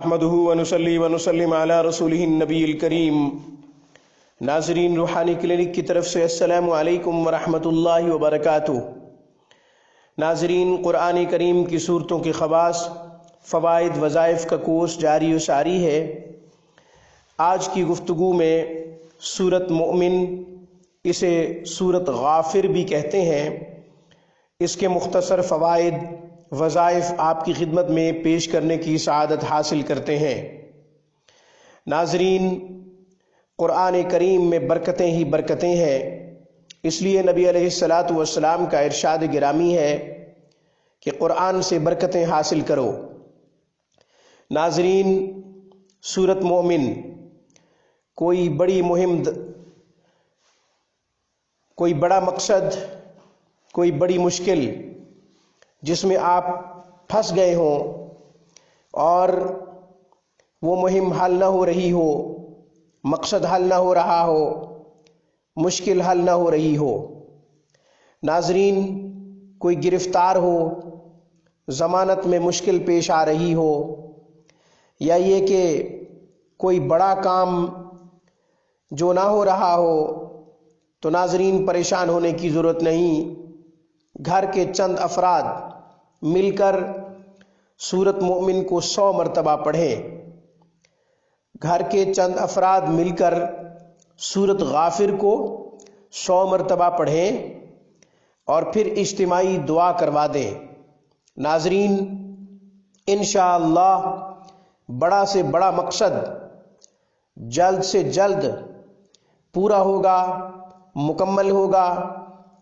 احمدہ ونصلی ونسلم علی رسولہ النبی الکریم۔ ناظرین، روحانی کلینک کی طرف سے السلام علیکم ورحمۃ اللہ وبرکاتہ۔ ناظرین، قرآن کریم کی صورتوں کے خواص، فوائد، وظائف کا کورس جاری و ساری ہے۔ آج کی گفتگو میں سورت مؤمن، اسے سورت غافر بھی کہتے ہیں، اس کے مختصر فوائد، وظائف آپ کی خدمت میں پیش کرنے کی سعادت حاصل کرتے ہیں۔ ناظرین، قرآن کریم میں برکتیں ہی برکتیں ہیں، اس لیے نبی علیہ الصلاۃ والسلام کا ارشاد گرامی ہے کہ قرآن سے برکتیں حاصل کرو۔ ناظرین، سورت مومن کوئی بڑی مہم، کوئی بڑا مقصد، کوئی بڑی مشکل جس میں آپ پھنس گئے ہوں اور وہ مہم حل نہ ہو رہی ہو، مقصد حل نہ ہو رہا ہو، مشکل حل نہ ہو رہی ہو۔ ناظرین، کوئی گرفتار ہو، ضمانت میں مشکل پیش آ رہی ہو، یا یہ کہ کوئی بڑا کام جو نہ ہو رہا ہو، تو ناظرین پریشان ہونے کی ضرورت نہیں۔ گھر کے چند افراد مل کر سورت مومن کو 100 مرتبہ پڑھیں۔ گھر کے چند افراد مل کر سورت غافر کو 100 مرتبہ پڑھیں اور پھر اجتماعی دعا کروا دیں۔ ناظرین، انشاءاللہ بڑا سے بڑا مقصد جلد سے جلد پورا ہوگا، مکمل ہوگا۔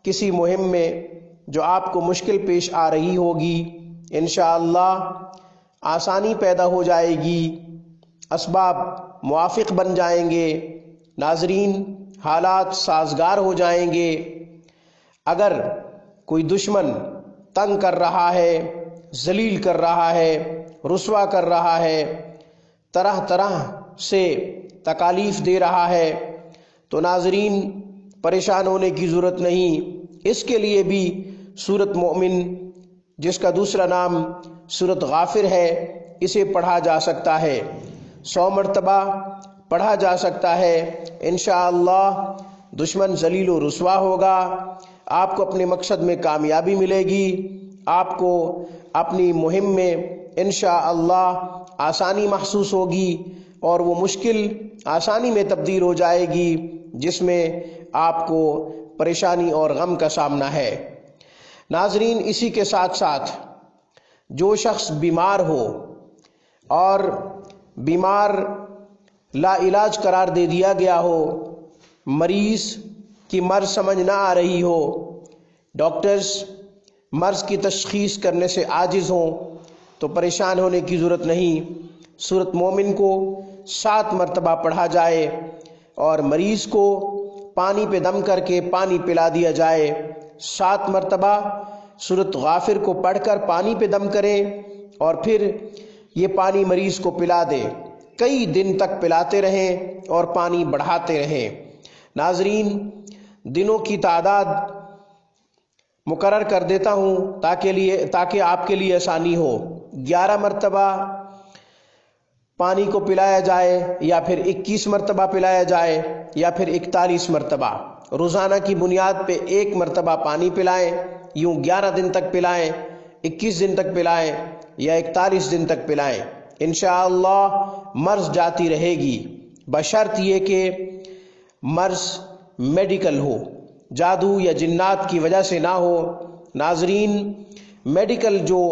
کسی مہم میں جو آپ کو مشکل پیش آ رہی ہوگی، انشاءاللہ آسانی پیدا ہو جائے گی، اسباب موافق بن جائیں گے۔ ناظرین، حالات سازگار ہو جائیں گے۔ اگر کوئی دشمن تنگ کر رہا ہے، ذلیل کر رہا ہے، رسوا کر رہا ہے، طرح طرح سے تکالیف دے رہا ہے، تو ناظرین پریشان ہونے کی ضرورت نہیں۔ اس کے لیے بھی سورت مومن، جس کا دوسرا نام سورت غافر ہے، اسے پڑھا جا سکتا ہے، 100 مرتبہ پڑھا جا سکتا ہے۔ انشاءاللہ دشمن ذلیل و رسوا ہوگا، آپ کو اپنے مقصد میں کامیابی ملے گی، آپ کو اپنی مہم میں انشاءاللہ آسانی محسوس ہوگی اور وہ مشکل آسانی میں تبدیل ہو جائے گی جس میں آپ کو پریشانی اور غم کا سامنا ہے۔ ناظرین، اسی کے ساتھ ساتھ جو شخص بیمار ہو اور بیمار لا علاج قرار دے دیا گیا ہو، مریض کی مرض سمجھ نہ آ رہی ہو، ڈاکٹرز مرض کی تشخیص کرنے سے عاجز ہوں، تو پریشان ہونے کی ضرورت نہیں۔ سورت مومن کو 7 مرتبہ پڑھا جائے اور مریض کو پانی پہ دم کر کے پانی پلا دیا جائے۔ 7 مرتبہ سورت غافر کو پڑھ کر پانی پہ دم کریں اور پھر یہ پانی مریض کو پلا دیں، کئی دن تک پلاتے رہیں اور پانی بڑھاتے رہیں۔ ناظرین، دنوں کی تعداد مقرر کر دیتا ہوں تاکہ آپ کے لیے آسانی ہو۔ 11 مرتبہ پانی کو پلایا جائے، یا پھر 21 مرتبہ پلایا جائے، یا پھر 41 مرتبہ۔ روزانہ کی بنیاد پہ 1 مرتبہ پانی پلائیں، یوں 11 دن تک پلائیں، 21 دن تک پلائیں، یا 41 دن تک پلائیں۔ انشاءاللہ مرض جاتی رہے گی، بشرط یہ کہ مرض میڈیکل ہو، جادو یا جنات کی وجہ سے نہ ہو۔ ناظرین، میڈیکل جو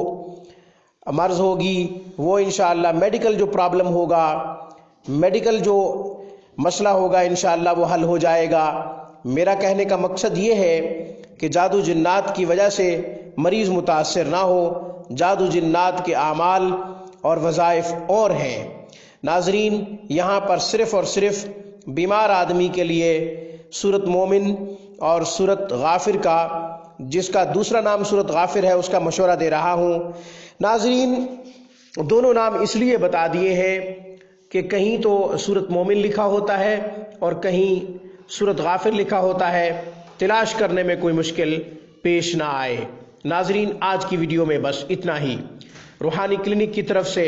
مرض ہوگی وہ انشاءاللہ، میڈیکل جو پرابلم ہوگا، میڈیکل جو مسئلہ ہوگا، انشاءاللہ وہ حل ہو جائے گا۔ میرا کہنے کا مقصد یہ ہے کہ جادو جنات کی وجہ سے مریض متاثر نہ ہو، جادو جنات کے اعمال اور وظائف اور ہیں۔ ناظرین، یہاں پر صرف اور صرف بیمار آدمی کے لیے سورت مومن اور سورت غافر کا، جس کا دوسرا نام سورت غافر ہے، اس کا مشورہ دے رہا ہوں۔ ناظرین، دونوں نام اس لیے بتا دیے ہیں کہ کہیں تو سورت مومن لکھا ہوتا ہے اور کہیں سورت غافر لکھا ہوتا ہے، تلاش کرنے میں کوئی مشکل پیش نہ آئے۔ ناظرین، آج کی ویڈیو میں بس اتنا ہی۔ روحانی کلینک کی طرف سے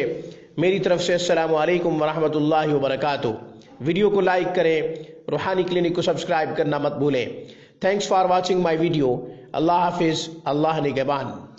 میری طرف سے السلام علیکم ورحمۃ اللہ وبرکاتہ۔ ویڈیو کو لائک کریں، روحانی کلینک کو سبسکرائب کرنا مت بھولیں۔ Thanks for watching my video. اللہ حافظ، اللہ نگہبان۔